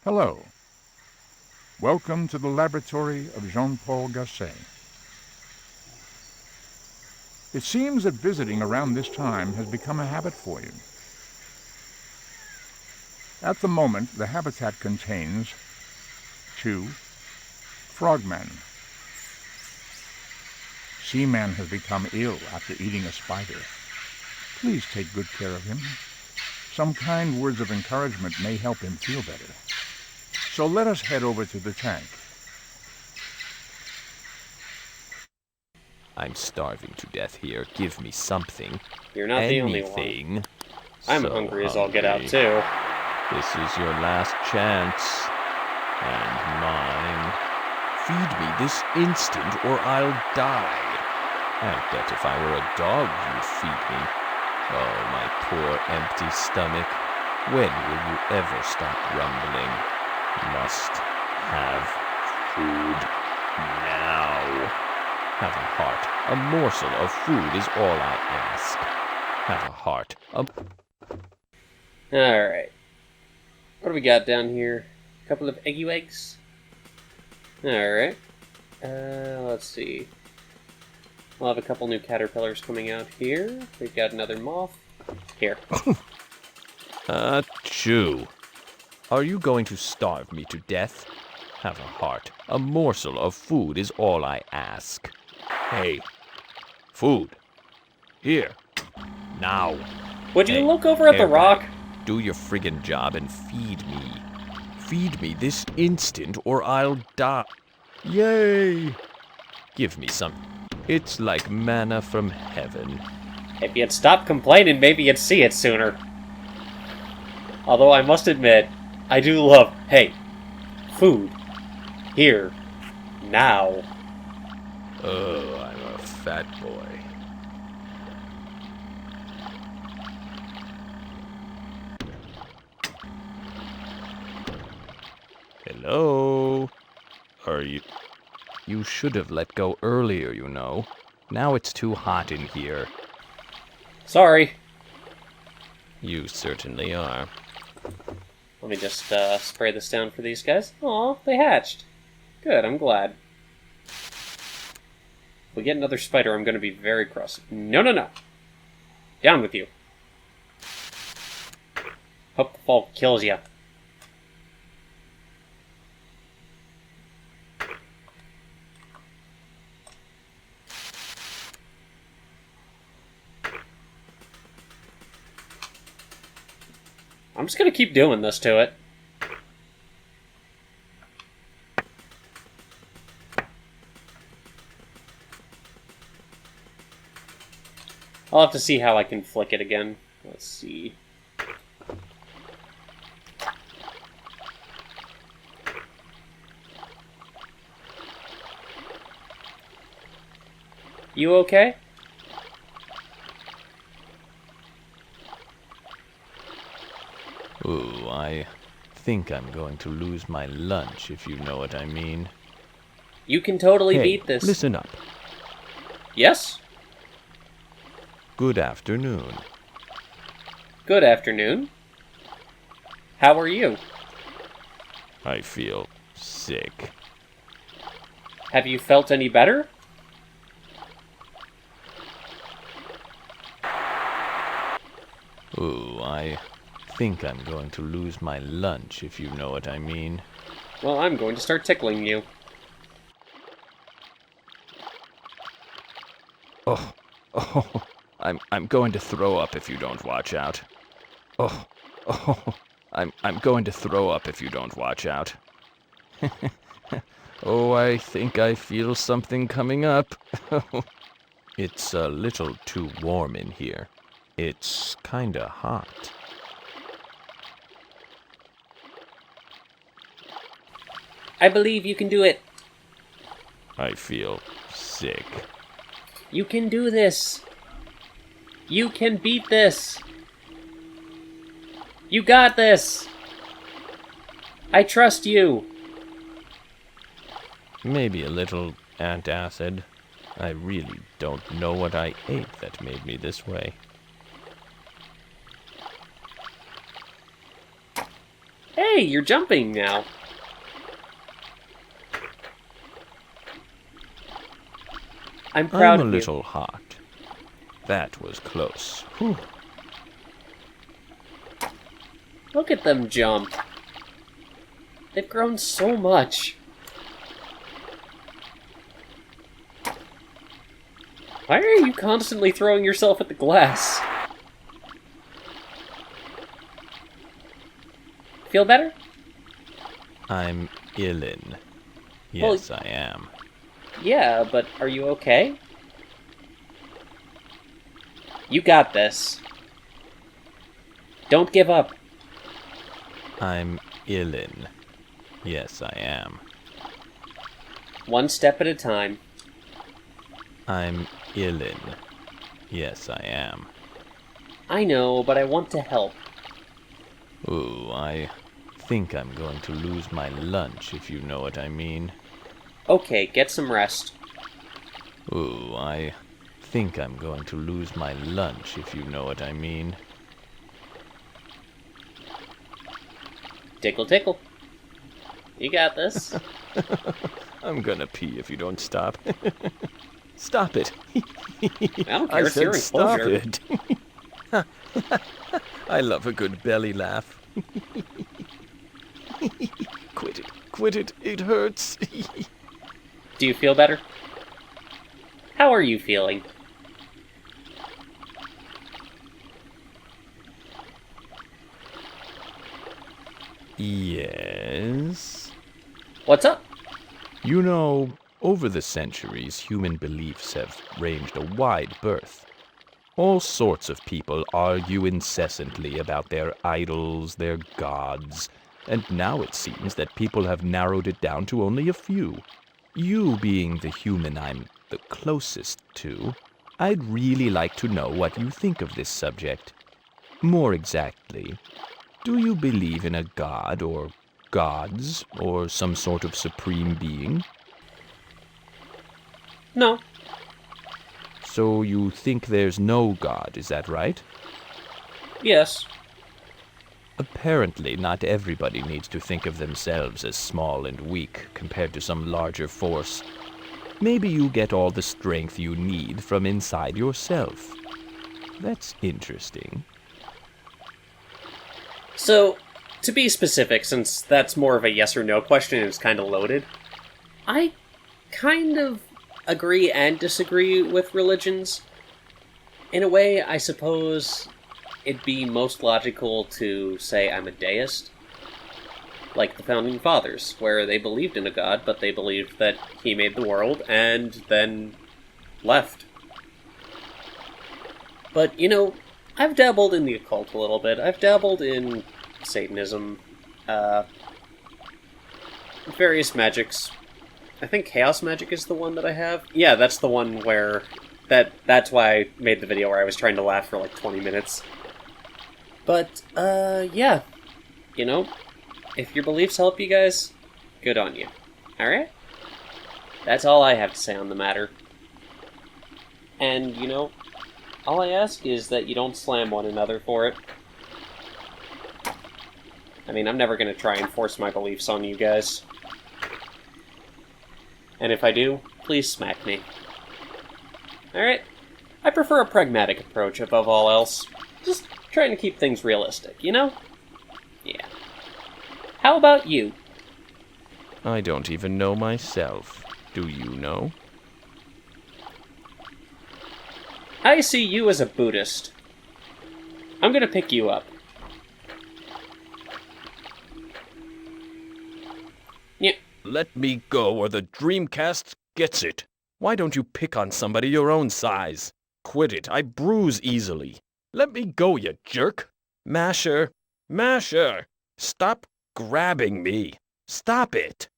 Hello. Welcome to the laboratory of Jean-Paul Gasset. It seems that visiting around this time has become a habit for you. At the moment, the habitat contains 2 frogmen. Seaman has become ill after eating a spider. Please take good care of him. Some kind words of encouragement may help him feel better. So let us head over to the tank. I'm starving to death here. Give me something. You're not the only one. I'm hungry as all get out, too. This is your last chance. And mine. Feed me this instant or I'll die. I bet if I were a dog you'd feed me. Oh, my poor empty stomach. When will you ever stop rumbling? Must have food now. Have a heart. A morsel of food is all I ask. Have a heart. Alright. What do we got down here? A couple of eggy eggs? Alright. Let's see. We'll have a couple new caterpillars coming out here. We've got another moth. Here. Achoo. Are you going to starve me to death? Have a heart. A morsel of food is all I ask. Hey. Food. Here. Now. Would you look over at the rock? Do your friggin' job and feed me. Feed me this instant or I'll die. Yay! Give me some. It's like manna from heaven. If you'd stop complaining, maybe you'd see it sooner. Although I must admit, I do love, hey, food. Here. Now. Oh, I'm a fat boy. Hello? Are you... You should have let go earlier, you know. Now it's too hot in here. Sorry. You certainly are. Let me just spray this down for these guys. Aw, they hatched. Good, I'm glad. If we get another spider, I'm going to be very cross. No, no, no. Down with you. Hope the fall kills you. I'm just going to keep doing this to it. I'll have to see how I can flick it again. Let's see. You okay? Ooh, I think I'm going to lose my lunch, if you know what I mean. You can totally Hey, beat this. Listen up. Yes? Good afternoon. Good afternoon. How are you? I feel sick. Have you felt any better? Ooh, I think I'm going to lose my lunch, if you know what I mean. Well, I'm going to start tickling you. Oh, I'm going to throw up if you don't watch out. Oh, I'm going to throw up if you don't watch out. Oh, I think I feel something coming up. It's a little too warm in here. It's kinda hot. I believe you can do it. I feel sick. You can do this. You can beat this. You got this. I trust you. Maybe a little antacid. I really don't know what I ate that made me this way. Hey, you're jumping now. I'm proud I'm a of you. little hot. That was close. Whew. Look at them jump. They've grown so much. Why are you constantly throwing yourself at the glass? Feel better? I'm illin. Well, Yes, I am. yeah, but are you okay? You got this. Don't give up. I'm illin. Yes, I am. One step at a time. I'm illin. Yes, I am. I know, but I want to help. Ooh, I think I'm going to lose my lunch, if you know what I mean. Okay, get some rest. Ooh, I think I'm going to lose my lunch, if you know what I mean. Tickle, tickle. You got this. I'm gonna pee if you don't stop. Stop it. I don't care, I it's your said stop enclosure. it. I love a good belly laugh. Quit it, it hurts. Do you feel better? How are you feeling? Yes. What's up? You know, over the centuries, human beliefs have ranged a wide berth. All sorts of people argue incessantly about their idols, their gods, and now it seems that people have narrowed it down to only a few. You being the human I'm the closest to, I'd really like to know what you think of this subject. More exactly, do you believe in a god or gods or some sort of supreme being? No. So you think there's no god, is that right? Yes. Apparently, not everybody needs to think of themselves as small and weak compared to some larger force. Maybe you get all the strength you need from inside yourself. That's interesting. So, to be specific, since that's more of a yes or no question and it's kind of loaded, I kind of agree and disagree with religions. In a way, I suppose it'd be most logical to say I'm a deist, like the Founding Fathers, where they believed in a god, but they believed that he made the world and then left. But, you know, I've dabbled in the occult a little bit. I've dabbled in Satanism, various magics. I think Chaos Magic is the one that I have. Yeah, that's the one where... That's why I made the video where I was trying to laugh for like 20 minutes. But, yeah. You know, if your beliefs help you guys, good on you. Alright? That's all I have to say on the matter. And, you know, all I ask is that you don't slam one another for it. I mean, I'm never going to try and force my beliefs on you guys. And if I do, please smack me. Alright? I prefer a pragmatic approach above all else. Just trying to keep things realistic, you know? Yeah. How about you? I don't even know myself. Do you know? I see you as a Buddhist. I'm gonna pick you up. Yeah. Let me go or the Dreamcast gets it. Why don't you pick on somebody your own size? Quit it. I bruise easily. Let me go, you jerk. Masher. Masher. Stop grabbing me. Stop it.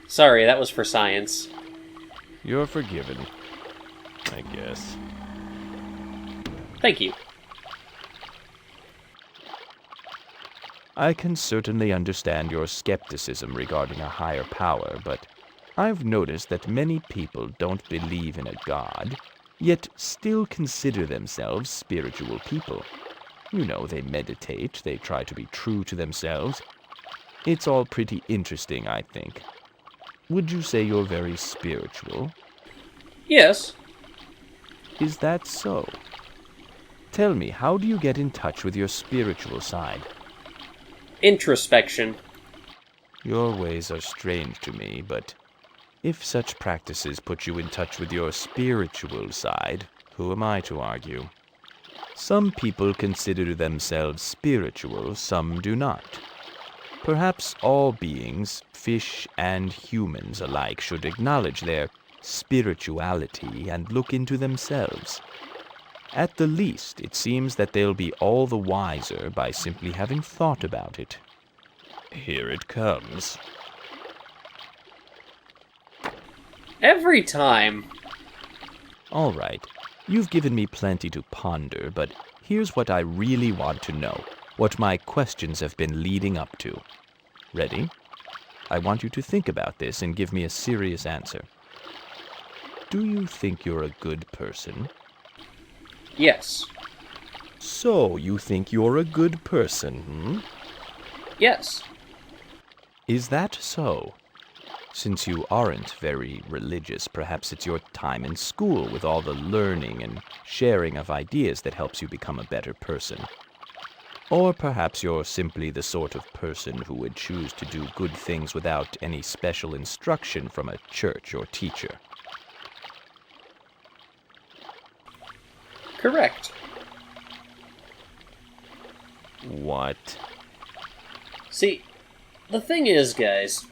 Sorry, that was for science. You're forgiven, I guess. Thank you. I can certainly understand your skepticism regarding a higher power, but I've noticed that many people don't believe in a god, yet still consider themselves spiritual people. You know, they meditate, they try to be true to themselves. It's all pretty interesting, I think. Would you say you're very spiritual? Yes. Is that so? Tell me, how do you get in touch with your spiritual side? Introspection. Your ways are strange to me, but if such practices put you in touch with your spiritual side, who am I to argue? Some people consider themselves spiritual, some do not. Perhaps all beings, fish and humans alike, should acknowledge their spirituality and look into themselves. At the least, it seems that they'll be all the wiser by simply having thought about it. Here it comes. Every time. All right, you've given me plenty to ponder, but here's what I really want to know, what my questions have been leading up to. Ready? I want you to think about this and give me a serious answer. Do you think you're a good person? Yes. So, you think you're a good person, hmm? Yes. Is that so? Since you aren't very religious, perhaps it's your time in school with all the learning and sharing of ideas that helps you become a better person. Or perhaps you're simply the sort of person who would choose to do good things without any special instruction from a church or teacher. Correct. What? See, the thing is, guys,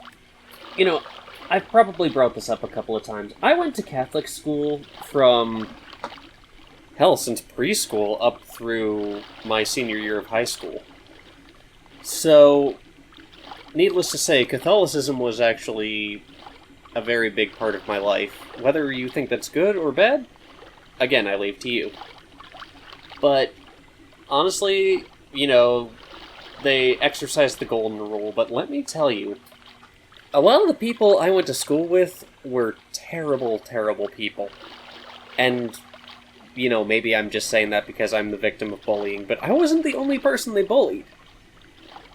I've probably brought this up a couple of times. I went to Catholic school from, since preschool up through my senior year of high school. So, needless to say, Catholicism was actually a very big part of my life. Whether you think that's good or bad, again, I leave to you. But, honestly, they exercised the golden rule, but let me tell you, a lot of the people I went to school with were terrible, terrible people. And, maybe I'm just saying that because I'm the victim of bullying, but I wasn't the only person they bullied.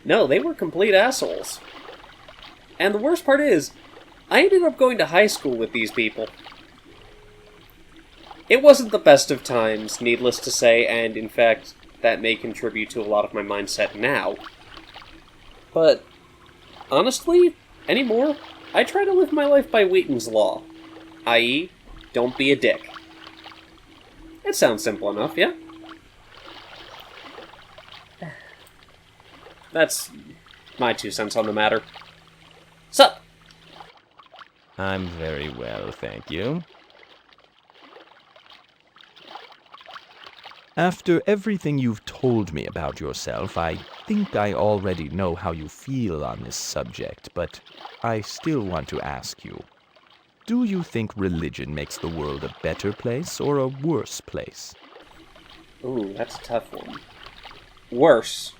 No, they were complete assholes. And the worst part is, I ended up going to high school with these people. It wasn't the best of times, needless to say, and in fact, that may contribute to a lot of my mindset now. But, honestly, anymore, I try to live my life by Wheaton's Law, i.e., don't be a dick. It sounds simple enough, yeah? That's my 2 cents on the matter. Sup? I'm very well, thank you. After everything you've told me about yourself, I think I already know how you feel on this subject, but I still want to ask you. Do you think religion makes the world a better place or a worse place? Ooh, that's a tough one. Worse.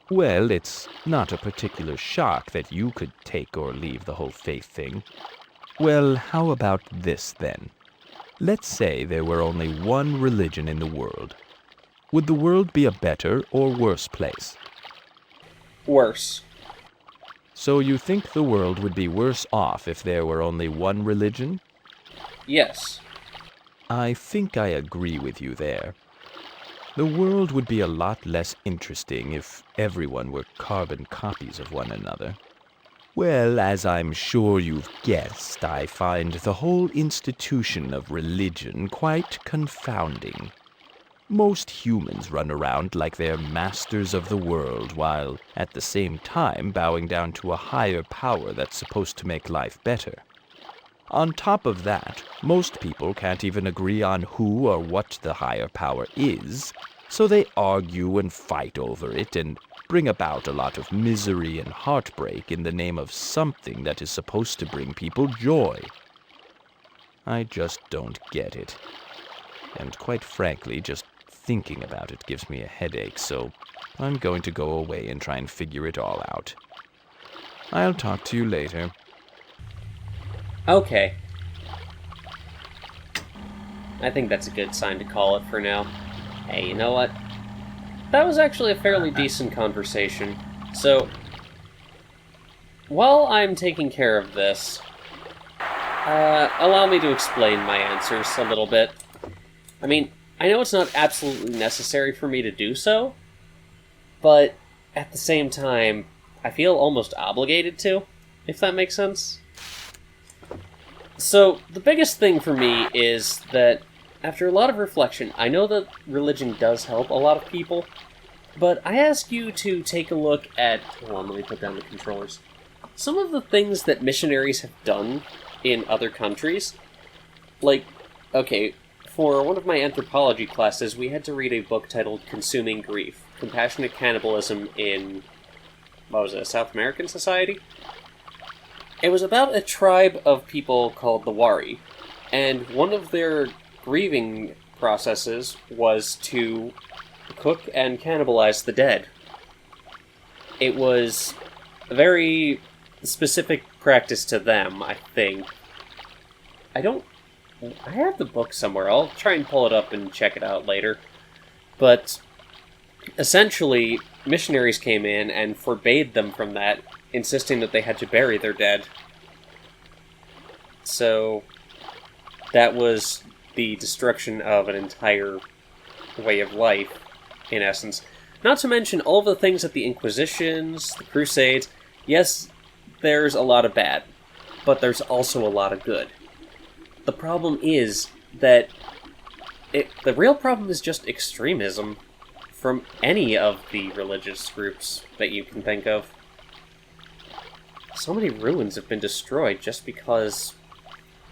Well, it's not a particular shock that you could take or leave the whole faith thing. Well, how about this then? Let's say there were only one religion in the world. Would the world be a better or worse place? Worse. So you think the world would be worse off if there were only one religion? Yes. I think I agree with you there. The world would be a lot less interesting if everyone were carbon copies of one another. Well, as I'm sure you've guessed, I find the whole institution of religion quite confounding. Most humans run around like they're masters of the world, while at the same time bowing down to a higher power that's supposed to make life better. On top of that, most people can't even agree on who or what the higher power is, so they argue and fight over it and bring about a lot of misery and heartbreak in the name of something that is supposed to bring people joy. I just don't get it. And quite frankly, just thinking about it gives me a headache, so I'm going to go away and try and figure it all out. I'll talk to you later. Okay. I think that's a good sign to call it for now. Hey, you know what? that was actually a fairly decent conversation. So, while I'm taking care of this, allow me to explain my answers a little bit. I mean, I know it's not absolutely necessary for me to do so, but at the same time, I feel almost obligated to, if that makes sense. So, the biggest thing for me is that, after a lot of reflection, I know that religion does help a lot of people, but I ask you to take a look at... Hold on, let me put down the controllers. Some of the things that missionaries have done in other countries. Like, okay, for one of my anthropology classes, we had to read a book titled Consuming Grief, Compassionate Cannibalism in... what was it, a South American society? It was about a tribe of people called the Wari, and one of their grieving processes was to cook and cannibalize the dead. It was a very specific practice to them, I think. I have the book somewhere. I'll try and pull it up and check it out later. But essentially, missionaries came in and forbade them from that, insisting that they had to bury their dead. So that was the destruction of an entire way of life, in essence. Not to mention all of the things that the Inquisitions, the Crusades... Yes, there's a lot of bad, but there's also a lot of good. The problem is that the real problem is just extremism from any of the religious groups that you can think of. So many ruins have been destroyed just because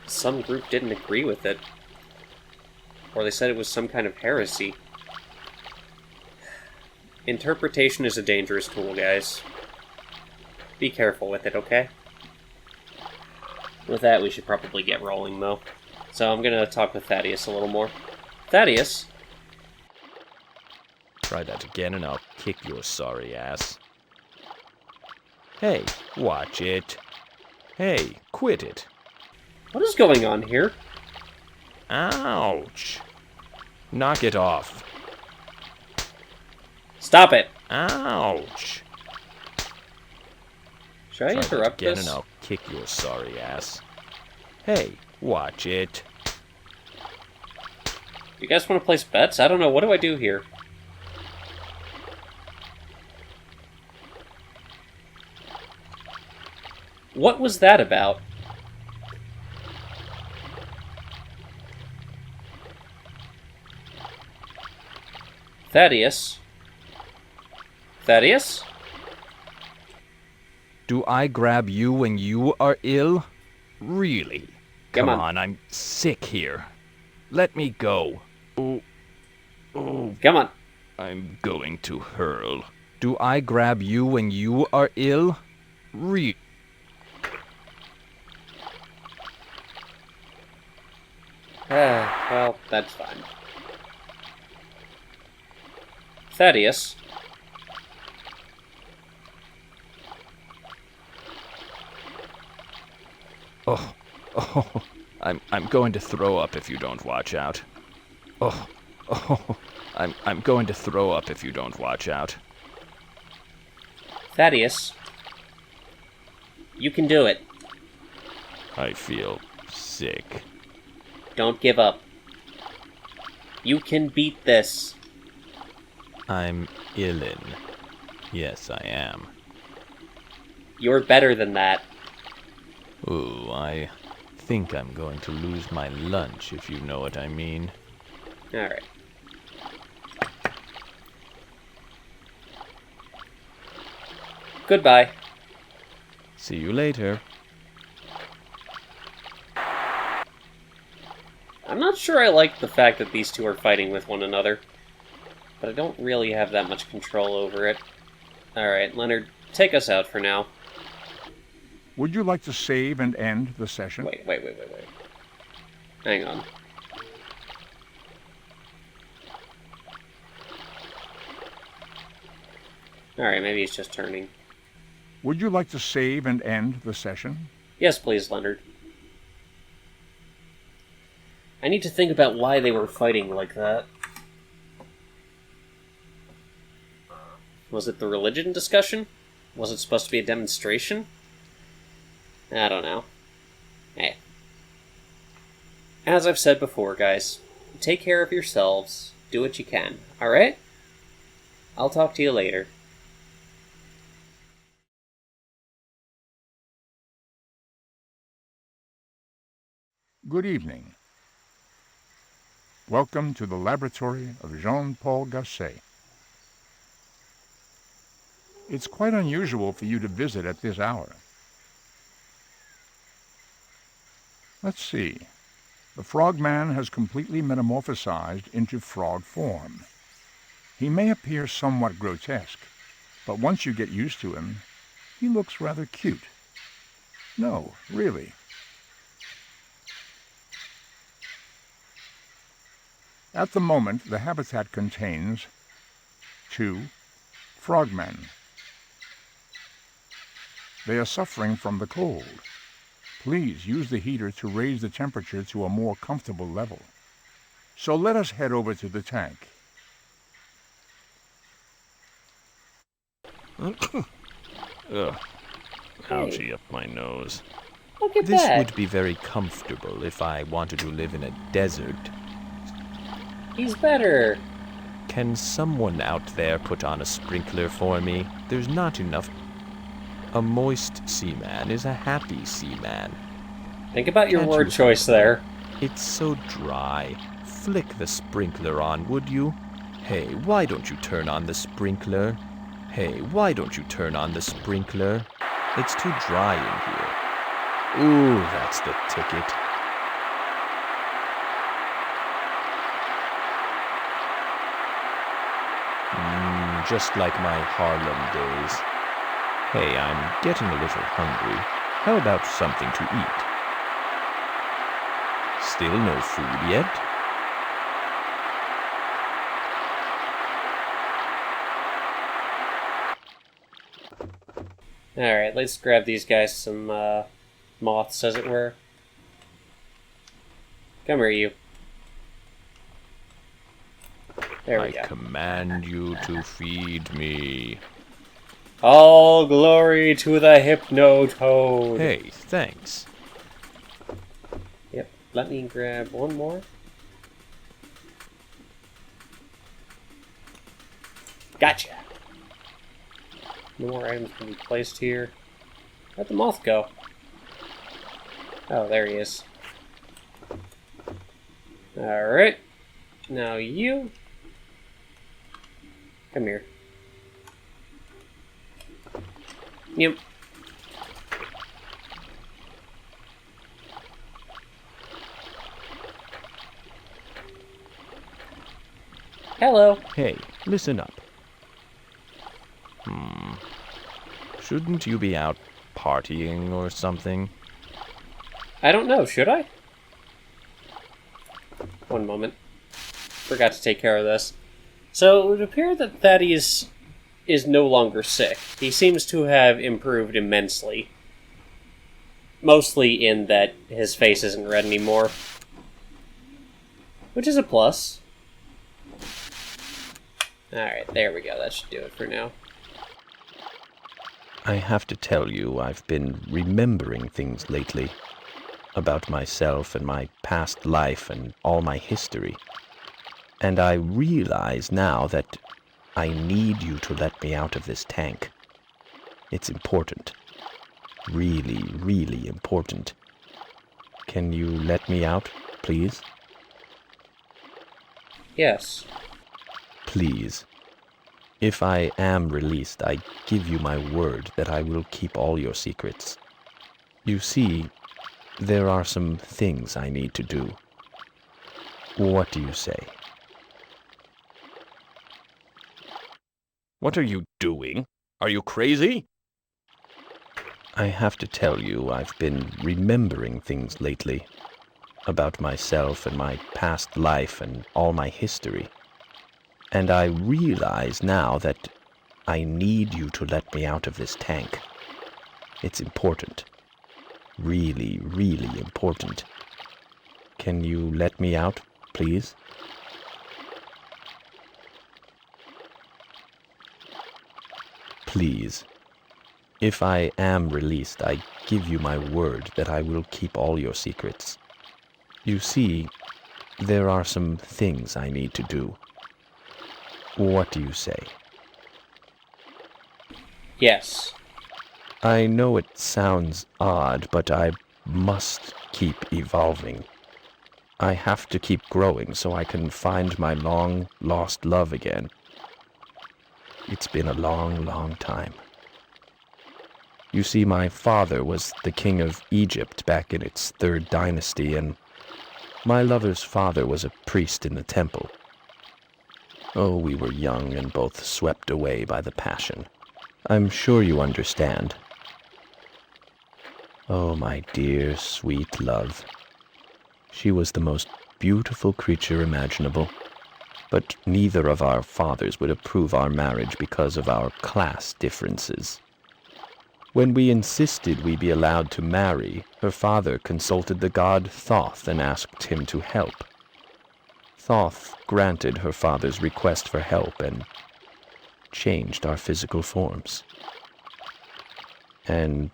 some group didn't agree with it. Or they said it was some kind of heresy. Interpretation is a dangerous tool, guys. Be careful with it, okay? With that, we should probably get rolling, though. So I'm gonna talk with Thaddeus a little more. Thaddeus? Try that again and I'll kick your sorry ass. Hey, watch it. Hey, quit it. What is going on here? Ouch. Knock it off. Stop it! Ouch. Should I Try that interrupt again this? and I'll kick your sorry ass. Hey, watch it. You guys want to place bets? I don't know. What do I do here? What was that about? Thaddeus? Thaddeus? Do I grab you when you are ill? Really? Come Come on. I'm sick here. Let me go. Oh, Come on. I'm going to hurl. Do I grab you when you are ill? Well, that's fine. Thaddeus? Oh, I'm going to throw up if you don't watch out. Oh, I'm going to throw up if you don't watch out. Thaddeus? You can do it. I feel sick. Don't give up. You can beat this. I'm illin. Yes, I am. You're better than that. Ooh, I think I'm going to lose my lunch, if you know what I mean. Alright. Goodbye. See you later. I'm not sure I like the fact that these two are fighting with one another, but I don't really have that much control over it. Alright, Leonard, take us out for now. Would you like to save and end the session? Wait. Hang on. Alright, maybe he's just turning. Would you like to save and end the session? Yes, please, Leonard. I need to think about why they were fighting like that. Was it the religion discussion? Was it supposed to be a demonstration? I don't know. Hey. As I've said before, guys, take care of yourselves. Do what you can, alright? I'll talk to you later. Good evening. Welcome to the laboratory of Jean-Paul Gasset. It's quite unusual for you to visit at this hour. Let's see. The Frogman has completely metamorphosized into frog form. He may appear somewhat grotesque, but once you get used to him, he looks rather cute. No, really. At the moment, the habitat contains 2 frogmen. They are suffering from the cold. Please use the heater to raise the temperature to a more comfortable level. So let us head over to the tank. Ugh. Ouchie up my nose. Look at This that. would be very comfortable if I wanted to live in a desert. He's better. Can someone out there put on a sprinkler for me? There's not enough. A moist seaman is a happy seaman. Think about your Can't word you- choice there. It's so dry. Flick the sprinkler on, would you? Hey, why don't you turn on the sprinkler? Hey, why don't you turn on the sprinkler? It's too dry in here. Ooh, that's the ticket. Just like my Harlem days. Hey, I'm getting a little hungry. How about something to eat? Still no food yet? Alright, let's grab these guys some moths, as it were. Come here, you. There we I go. command you to feed me. All glory to the Hypno-Toad. Hey, thanks. Yep, let me grab one more. Gotcha. No more items can be placed here. Where'd the moth go? Oh, there he is. Alright. Now you. Come here. Yep. Hello. Hey, listen up. Shouldn't you be out partying or something? I don't know, should I? One moment. Forgot to take care of this. So, it would appear that Thaddeus is no longer sick. He seems to have improved immensely. Mostly in that his face isn't red anymore. Which is a plus. Alright, there we go. That should do it for now. I have to tell you, I've been remembering things lately. About myself and my past life and all my history. And I realize now that I need you to let me out of this tank. It's important. Really, really important. Can you let me out, please? Yes. Please. If I am released, I give you my word that I will keep all your secrets. You see, there are some things I need to do. What do you say? What are you doing? Are you crazy? I have to tell you, I've been remembering things lately. About myself and my past life and all my history. And I realize now that I need you to let me out of this tank. It's important. Really, really important. Can you let me out, please? Please. If I am released, I give you my word that I will keep all your secrets. You see, there are some things I need to do. What do you say? Yes. I know it sounds odd, but I must keep evolving. I have to keep growing so I can find my long-lost love again. It's been a long, long time. You see, my father was the king of Egypt back in its 3rd dynasty, and my lover's father was a priest in the temple. Oh, we were young and both swept away by the passion. I'm sure you understand. Oh, my dear, sweet love. She was the most beautiful creature imaginable, but neither of our fathers would approve our marriage because of our class differences. When we insisted we be allowed to marry, her father consulted the god Thoth and asked him to help. Thoth granted her father's request for help and changed our physical forms. And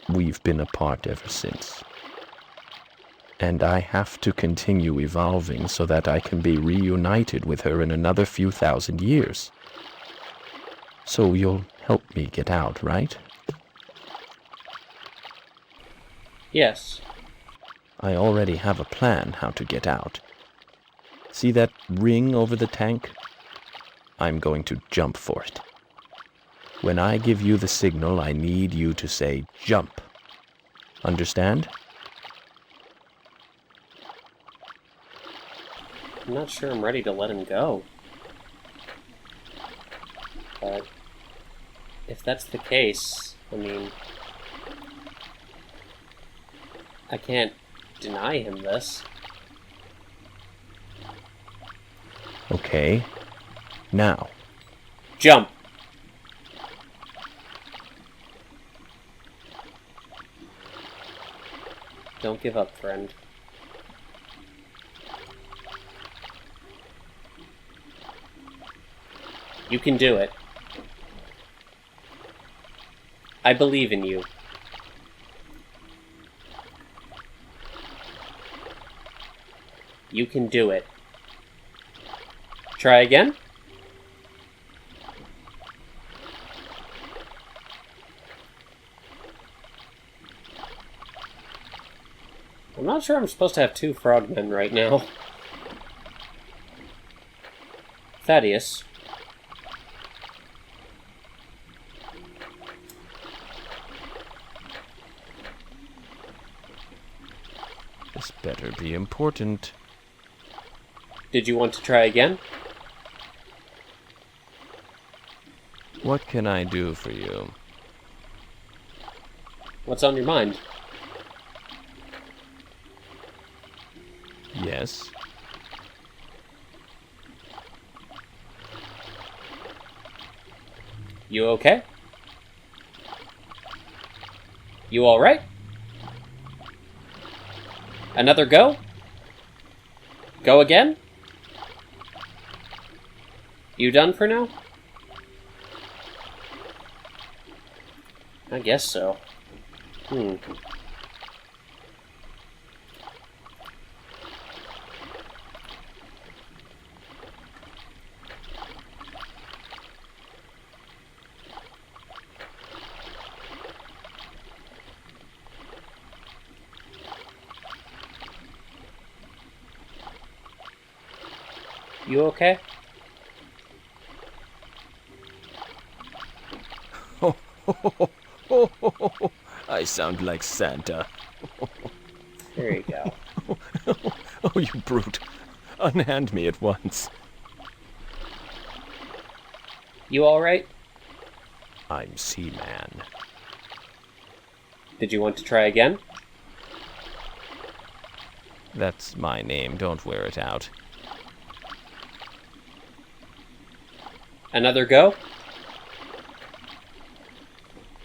we've been apart ever since. And I have to continue evolving so that I can be reunited with her in another few thousand years. So you'll help me get out, right? Yes. I already have a plan how to get out. See that ring over the tank? I'm going to jump for it. When I give you the signal, I need you to say jump. Understand? I'm not sure I'm ready to let him go. But if that's the case, I mean, I can't deny him this. Okay. Now. Jump! Don't give up, friend. You can do it. I believe in you. You can do it. Try again? I'm not sure I'm supposed to have 2 frogmen right now. Thaddeus. This better be important. Did you want to try again? What can I do for you? What's on your mind? Yes? You okay? You alright? Another go? Go again? You done for now? I guess so. You okay? I sound like Santa. There you go. Oh, you brute. Unhand me at once. You alright? I'm Seaman. Did you want to try again? That's my name. Don't wear it out. Another go?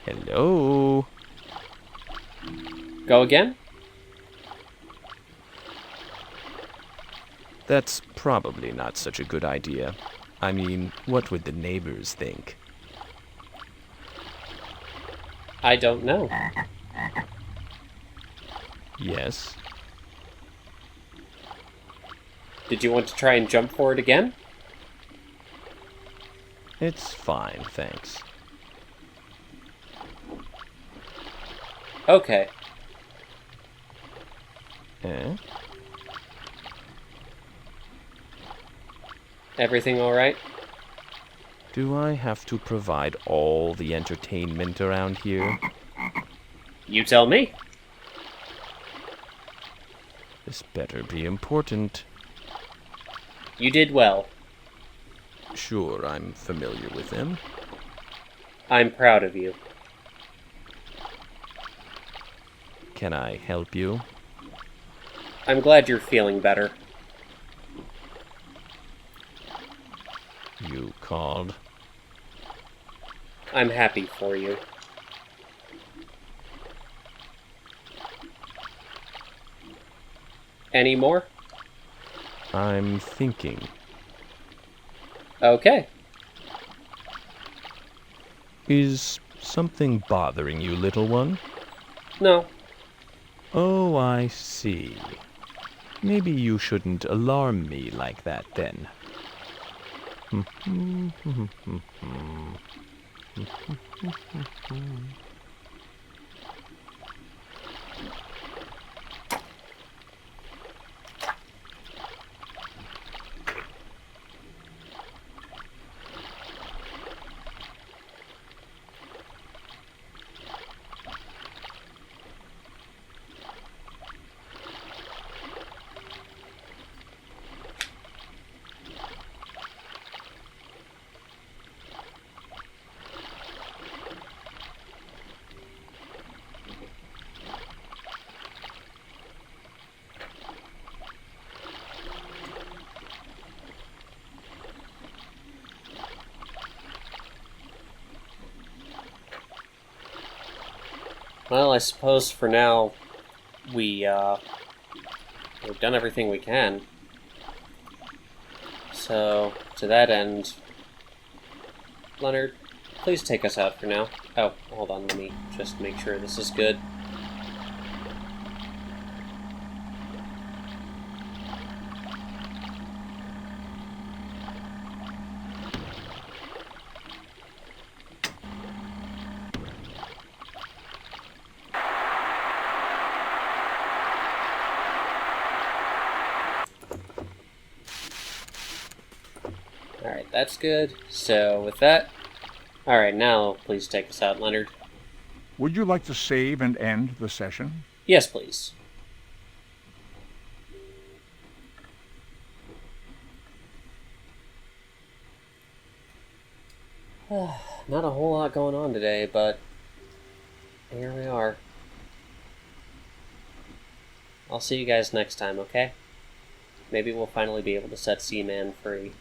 Hello? Go again? That's probably not such a good idea. I mean, what would the neighbors think? I don't know. Yes? Did you want to try and jump for it again? It's fine, thanks. Okay. Eh? Everything alright? Do I have to provide all the entertainment around here? You tell me. This better be important. You did well. Sure, I'm familiar with them. I'm proud of you. Can I help you? I'm glad you're feeling better. You called? I'm happy for you. Any more? I'm thinking. Okay. Is something bothering you, little one? No. Oh, I see. Maybe you shouldn't alarm me like that, then. Well, I suppose for now, we've done everything we can. So, to that end, Leonard, please take us out for now. Oh, hold on, let me just make sure this is good. Alright, that's good. So, with that... Alright, now please take us out, Leonard. Would you like to save and end the session? Yes, please. Not a whole lot going on today, but here we are. I'll see you guys next time, okay? Maybe we'll finally be able to set Seaman free.